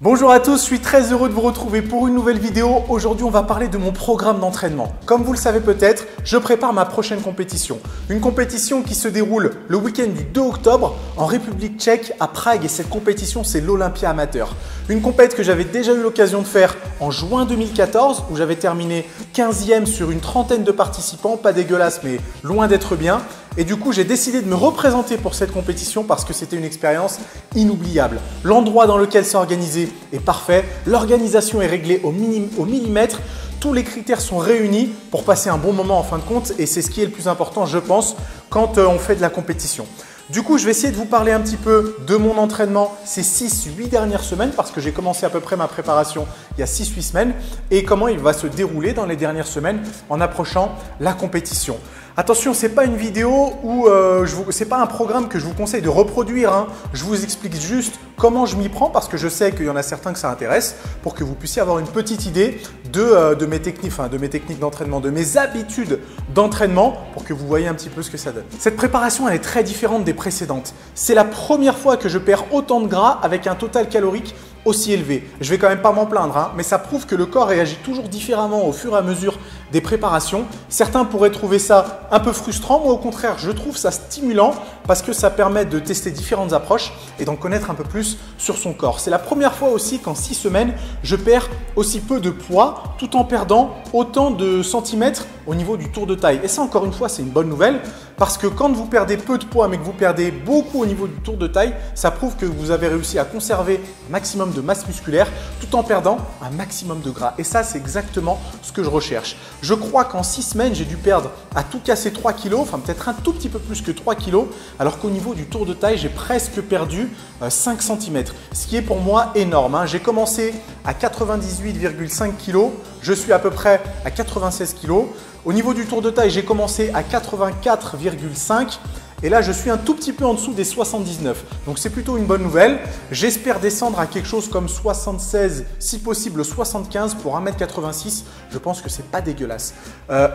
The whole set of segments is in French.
Bonjour à tous, je suis très heureux de vous retrouver pour une nouvelle vidéo. Aujourd'hui, on va parler de mon programme d'entraînement. Comme vous le savez peut-être, je prépare ma prochaine compétition. Une compétition qui se déroule le week-end du 2 octobre en République tchèque à Prague. Et cette compétition, c'est l'Olympia Amateur. Une compétition que j'avais déjà eu l'occasion de faire en juin 2014 où j'avais terminé 15e sur une trentaine de participants. Pas dégueulasse, mais loin d'être bien. Et du coup, j'ai décidé de me représenter pour cette compétition parce que c'était une expérience inoubliable. L'endroit dans lequel c'est organisé est parfait, l'organisation est réglée au millimètre, tous les critères sont réunis pour passer un bon moment en fin de compte et c'est ce qui est le plus important, je pense, quand on fait de la compétition. Du coup, je vais essayer de vous parler un petit peu de mon entraînement ces 6-8 dernières semaines parce que j'ai commencé à peu près ma préparation il y a 6-8 semaines et comment il va se dérouler dans les dernières semaines en approchant la compétition. Attention, ce n'est pas une vidéo où ce n'est pas un programme que je vous conseille de reproduire. Hein. Je vous explique juste comment je m'y prends parce que je sais qu'il y en a certains que ça intéresse pour que vous puissiez avoir une petite idée de mes techniques d'entraînement, de mes habitudes d'entraînement pour que vous voyez un petit peu ce que ça donne. Cette préparation, elle est très différente des précédentes. C'est la première fois que je perds autant de gras avec un total calorique aussi élevé. Je vais quand même pas m'en plaindre, hein, mais ça prouve que le corps réagit toujours différemment au fur et à mesure des préparations. Certains pourraient trouver ça un peu frustrant. Moi, au contraire, je trouve ça stimulant parce que ça permet de tester différentes approches et d'en connaître un peu plus sur son corps. C'est la première fois aussi qu'en 6 semaines, je perds aussi peu de poids tout en perdant autant de centimètres au niveau du tour de taille. Et ça, encore une fois, c'est une bonne nouvelle parce que quand vous perdez peu de poids mais que vous perdez beaucoup au niveau du tour de taille, ça prouve que vous avez réussi à conserver un maximum de masse musculaire tout en perdant un maximum de gras. Et ça, c'est exactement ce que je recherche. Je crois qu'en 6 semaines, j'ai dû perdre à tout casser 3 kg, enfin peut-être un tout petit peu plus que 3 kg, alors qu'au niveau du tour de taille, j'ai presque perdu 5 cm, ce qui est pour moi énorme. Hein. J'ai commencé à 98,5 kg, je suis à peu près à 96 kg. Au niveau du tour de taille, j'ai commencé à 84,5 et là, je suis un tout petit peu en dessous des 79. Donc, c'est plutôt une bonne nouvelle. J'espère descendre à quelque chose comme 76, si possible 75 pour 1m86. Je pense que c'est pas dégueulasse.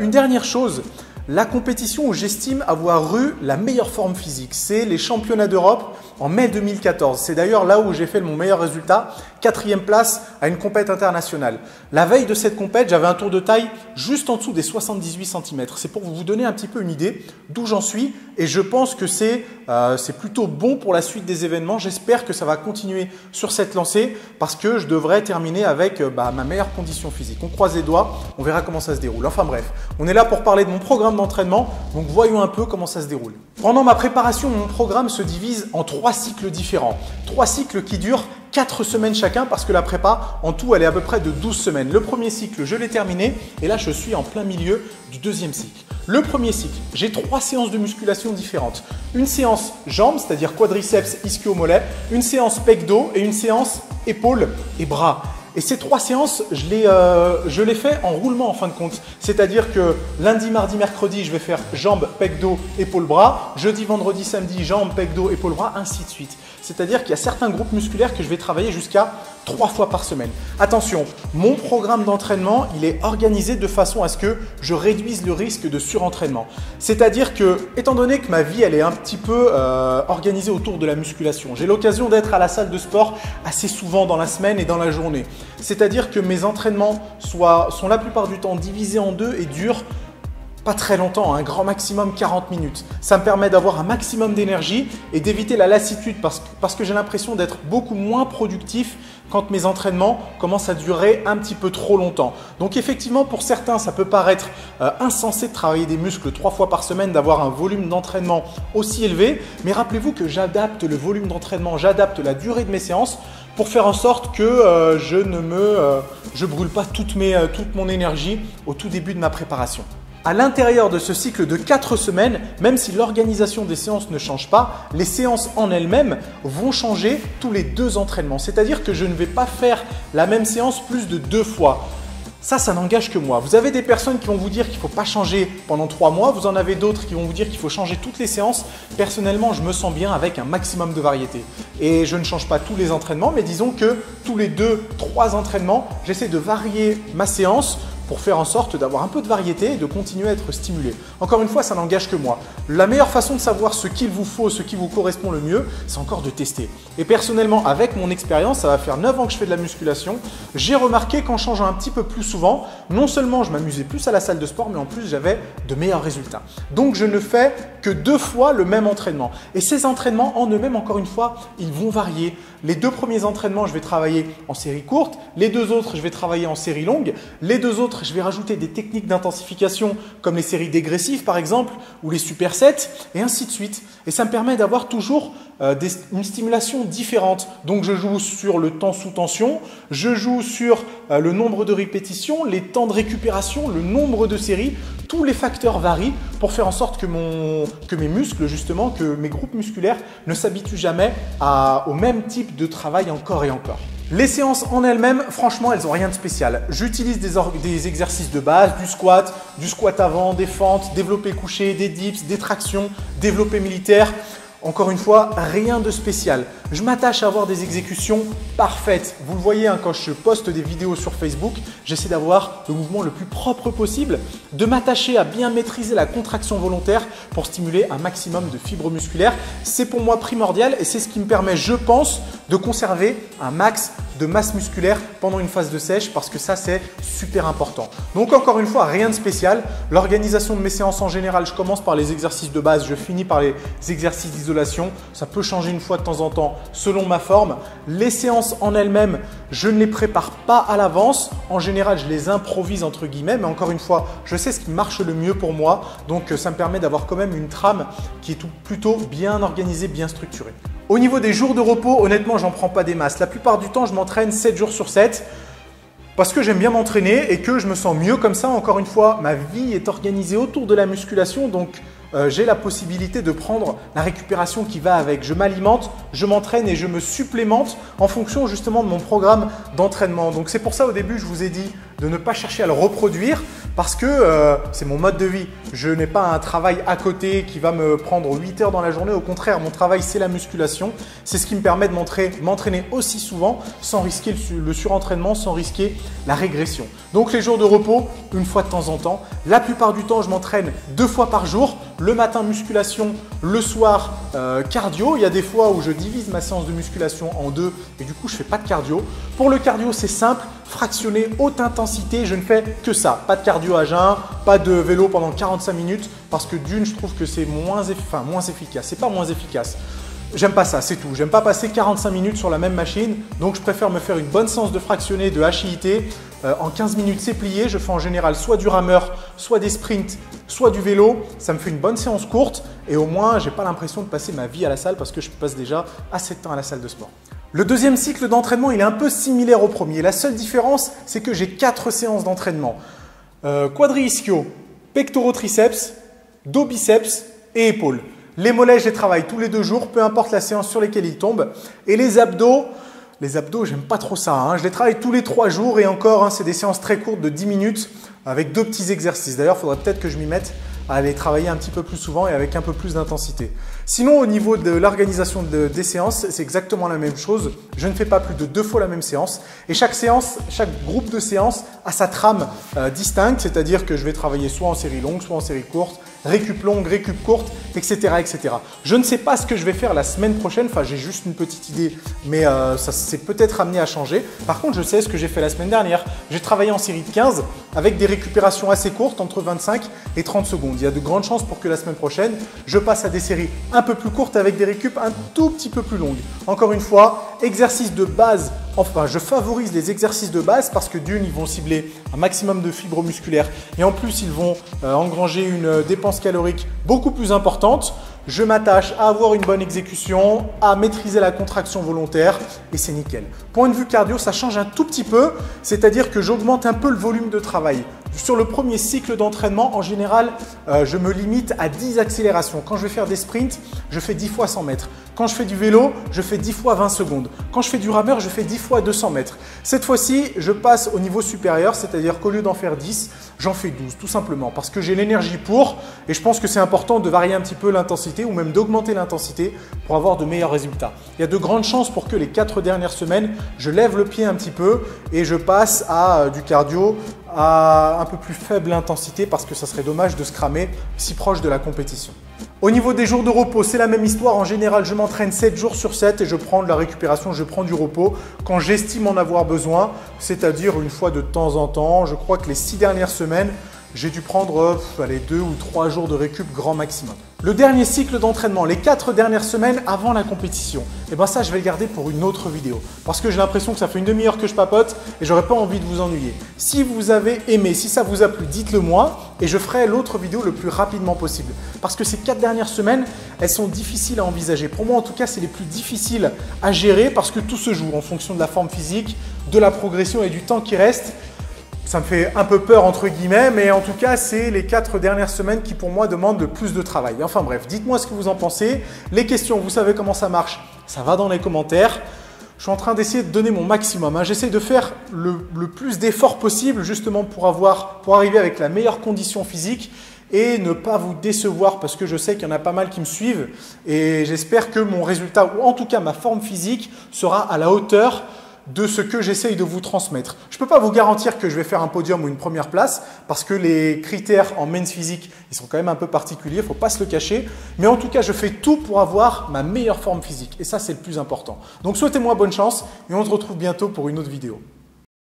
Une dernière chose, la compétition où j'estime avoir eu la meilleure forme physique, c'est les championnats d'Europe en mai 2014. C'est d'ailleurs là où j'ai fait mon meilleur résultat, 4e place à une compète internationale. La veille de cette compète, j'avais un tour de taille juste en dessous des 78 cm. C'est pour vous donner un petit peu une idée d'où j'en suis et je pense que c'est plutôt bon pour la suite des événements. J'espère que ça va continuer sur cette lancée parce que je devrais terminer avec ma meilleure condition physique. On croise les doigts, on verra comment ça se déroule. Enfin bref, on est là pour parler de mon programme d'entraînement, donc voyons un peu comment ça se déroule. Pendant ma préparation, mon programme se divise en 3 cycles différents. 3 cycles qui durent 4 semaines chacun parce que la prépa, en tout, elle est à peu près de 12 semaines. Le premier cycle, je l'ai terminé et là, je suis en plein milieu du deuxième cycle. Le premier cycle, j'ai 3 séances de musculation différentes. Une séance jambes, c'est-à-dire quadriceps, ischio-mollet, une séance pec-dos et une séance épaules et bras. Et ces 3 séances, je les fais en roulement en fin de compte. C'est-à-dire que lundi, mardi, mercredi, je vais faire jambes, pec, dos, épaules, bras. Jeudi, vendredi, samedi, jambes, pec, dos, épaules, bras, ainsi de suite. C'est-à-dire qu'il y a certains groupes musculaires que je vais travailler jusqu'à 3 fois par semaine. Attention, mon programme d'entraînement, il est organisé de façon à ce que je réduise le risque de surentraînement. C'est-à-dire que, étant donné que ma vie, elle est un petit peu organisée autour de la musculation, j'ai l'occasion d'être à la salle de sport assez souvent dans la semaine et dans la journée. C'est-à-dire que mes entraînements sont la plupart du temps divisés en 2 et durent pas très longtemps, un grand maximum 40 minutes. Ça me permet d'avoir un maximum d'énergie et d'éviter la lassitude parce que j'ai l'impression d'être beaucoup moins productif quand mes entraînements commencent à durer un petit peu trop longtemps. Donc effectivement, pour certains, ça peut paraître insensé de travailler des muscles 3 fois par semaine, d'avoir un volume d'entraînement aussi élevé. Mais rappelez-vous que j'adapte le volume d'entraînement, j'adapte la durée de mes séances pour faire en sorte que je brûle pas toute mon énergie au tout début de ma préparation. À l'intérieur de ce cycle de 4 semaines, même si l'organisation des séances ne change pas, les séances en elles-mêmes vont changer tous les 2 entraînements. C'est-à-dire que je ne vais pas faire la même séance plus de 2 fois. Ça n'engage que moi. Vous avez des personnes qui vont vous dire qu'il ne faut pas changer pendant 3 mois. Vous en avez d'autres qui vont vous dire qu'il faut changer toutes les séances. Personnellement, je me sens bien avec un maximum de variété. Et je ne change pas tous les entraînements, mais disons que tous les 2-3 entraînements, j'essaie de varier ma séance pour faire en sorte d'avoir un peu de variété et de continuer à être stimulé. Encore une fois, ça n'engage que moi. La meilleure façon de savoir ce qu'il vous faut, ce qui vous correspond le mieux, c'est encore de tester. Et personnellement, avec mon expérience, ça va faire 9 ans que je fais de la musculation, j'ai remarqué qu'en changeant un petit peu plus souvent, non seulement je m'amusais plus à la salle de sport, mais en plus j'avais de meilleurs résultats. Donc je ne fais que 2 fois le même entraînement. Et ces entraînements en eux-mêmes, encore une fois, ils vont varier. Les 2 premiers entraînements, je vais travailler en série courte. Les 2 autres, je vais travailler en série longue. Les 2 autres, je vais rajouter des techniques d'intensification comme les séries dégressives par exemple ou les supersets et ainsi de suite. Et ça me permet d'avoir toujours une stimulation différente. Donc je joue sur le temps sous tension, je joue sur le nombre de répétitions, les temps de récupération, le nombre de séries. Tous les facteurs varient pour faire en sorte que mes muscles, justement, que mes groupes musculaires ne s'habituent jamais au même type de travail encore et encore. Les séances en elles-mêmes, franchement, elles n'ont rien de spécial. J'utilise des exercices de base, du squat avant, des fentes, développé couché, des dips, des tractions, développé militaire. Encore une fois, rien de spécial. Je m'attache à avoir des exécutions parfaites. Vous le voyez quand je poste des vidéos sur Facebook, j'essaie d'avoir le mouvement le plus propre possible, de m'attacher à bien maîtriser la contraction volontaire pour stimuler un maximum de fibres musculaires. C'est pour moi primordial et c'est ce qui me permet, je pense, de conserver un max de masse musculaire pendant une phase de sèche parce que ça, c'est super important. Donc encore une fois, rien de spécial. L'organisation de mes séances en général, je commence par les exercices de base, je finis par les exercices d'isolation. Ça peut changer une fois de temps en temps selon ma forme. Les séances en elles-mêmes, je ne les prépare pas à l'avance. En général, je les improvise entre guillemets, mais encore une fois, je sais ce qui marche le mieux pour moi. Donc ça me permet d'avoir quand même une trame qui est plutôt bien organisée, bien structurée. Au niveau des jours de repos, honnêtement, j'en prends pas des masses. La plupart du temps, je m'entraîne 7 jours sur 7 parce que j'aime bien m'entraîner et que je me sens mieux comme ça. Encore une fois, ma vie est organisée autour de la musculation, donc j'ai la possibilité de prendre la récupération qui va avec. Je m'alimente, je m'entraîne et je me supplémente en fonction justement de mon programme d'entraînement. Donc c'est pour ça au début, je vous ai dit de ne pas chercher à le reproduire parce que c'est mon mode de vie. Je n'ai pas un travail à côté qui va me prendre 8 heures dans la journée. Au contraire, mon travail, c'est la musculation. C'est ce qui me permet de m'entraîner aussi souvent sans risquer le surentraînement, sans risquer la régression. Donc les jours de repos, une fois de temps en temps. La plupart du temps, je m'entraîne 2 fois par jour. Le matin, musculation, le soir, cardio. Il y a des fois où je divise ma séance de musculation en 2 et du coup, je ne fais pas de cardio. Pour le cardio, c'est simple, fractionné, haute intensité. Je ne fais que ça. Pas de cardio à jeun, pas de vélo pendant 45 minutes parce que d'une, je trouve que c'est moins efficace. C'est pas moins efficace. J'aime pas ça, c'est tout. J'aime pas passer 45 minutes sur la même machine. Donc, je préfère me faire une bonne séance de fractionné de HIIT. En 15 minutes, c'est plié. Je fais en général soit du rameur, soit des sprints, soit du vélo. Ça me fait une bonne séance courte et au moins, je n'ai pas l'impression de passer ma vie à la salle parce que je passe déjà assez de temps à la salle de sport. Le deuxième cycle d'entraînement, il est un peu similaire au premier. La seule différence, c'est que j'ai 4 séances d'entraînement. Quadri-ischio, pectoraux triceps, dos biceps et épaules. Les mollets, je les travaille tous les 2 jours, peu importe la séance sur laquelle ils tombent. Et les abdos, j'aime pas trop ça. Je les travaille tous les 3 jours et encore, c'est des séances très courtes de 10 minutes avec 2 petits exercices. D'ailleurs, il faudrait peut-être que je m'y mette à les travailler un petit peu plus souvent et avec un peu plus d'intensité. Sinon, au niveau de l'organisation des séances, c'est exactement la même chose. Je ne fais pas plus de 2 fois la même séance. Et chaque groupe de séances a sa trame distincte, c'est-à-dire que je vais travailler soit en série longue, soit en série courte, récup longue, récup courte, etc., etc. Je ne sais pas ce que je vais faire la semaine prochaine. Enfin, j'ai juste une petite idée, mais ça s'est peut-être amené à changer. Par contre, je sais ce que j'ai fait la semaine dernière. J'ai travaillé en série de 15 avec des récupérations assez courtes, entre 25 et 30 secondes. Il y a de grandes chances pour que la semaine prochaine, je passe à des séries un peu plus courtes avec des récup un tout petit peu plus longues. Encore une fois, exercice de base. Enfin, je favorise les exercices de base parce que d'une, ils vont cibler un maximum de fibres musculaires et en plus, ils vont engranger une dépense calorique beaucoup plus importante. Je m'attache à avoir une bonne exécution, à maîtriser la contraction volontaire et c'est nickel. Point de vue cardio, ça change un tout petit peu, c'est-à-dire que j'augmente un peu le volume de travail. Sur le premier cycle d'entraînement, en général, je me limite à 10 accélérations. Quand je vais faire des sprints, je fais 10 fois 100 mètres. Quand je fais du vélo, je fais 10 fois 20 secondes. Quand je fais du rameur, je fais 10 fois 200 mètres. Cette fois-ci, je passe au niveau supérieur, c'est-à-dire qu'au lieu d'en faire 10, j'en fais 12, tout simplement, parce que j'ai l'énergie pour et je pense que c'est important de varier un petit peu l'intensité ou même d'augmenter l'intensité pour avoir de meilleurs résultats. Il y a de grandes chances pour que les 4 dernières semaines, je lève le pied un petit peu et je passe à du cardio à un peu plus faible intensité parce que ça serait dommage de se cramer si proche de la compétition. Au niveau des jours de repos, c'est la même histoire. En général, je m'entraîne 7 jours sur 7 et je prends de la récupération, je prends du repos quand j'estime en avoir besoin, c'est-à-dire une fois de temps en temps. Je crois que les 6 dernières semaines, j'ai dû prendre 2 ou 3 jours de récup grand maximum. Le dernier cycle d'entraînement, les 4 dernières semaines avant la compétition, et ben ça je vais le garder pour une autre vidéo parce que j'ai l'impression que ça fait une demi-heure que je papote et j'aurais pas envie de vous ennuyer. Si vous avez aimé, si ça vous a plu, dites-le moi et je ferai l'autre vidéo le plus rapidement possible parce que ces 4 dernières semaines, elles sont difficiles à envisager. Pour moi en tout cas, c'est les plus difficiles à gérer parce que tout se joue en fonction de la forme physique, de la progression et du temps qui reste. Ça me fait un peu peur entre guillemets, mais en tout cas, c'est les 4 dernières semaines qui pour moi demandent le plus de travail. Enfin bref, dites-moi ce que vous en pensez. Les questions, vous savez comment ça marche, ça va dans les commentaires. Je suis en train d'essayer de donner mon maximum. J'essaie de faire le plus d'efforts possible justement pour arriver avec la meilleure condition physique et ne pas vous décevoir parce que je sais qu'il y en a pas mal qui me suivent et j'espère que mon résultat, ou en tout cas ma forme physique, sera à la hauteur de ce que j'essaye de vous transmettre. Je ne peux pas vous garantir que je vais faire un podium ou une première place parce que les critères en men's physique, ils sont quand même un peu particuliers, il ne faut pas se le cacher. Mais en tout cas, je fais tout pour avoir ma meilleure forme physique et ça, c'est le plus important. Donc, souhaitez-moi bonne chance et on se retrouve bientôt pour une autre vidéo.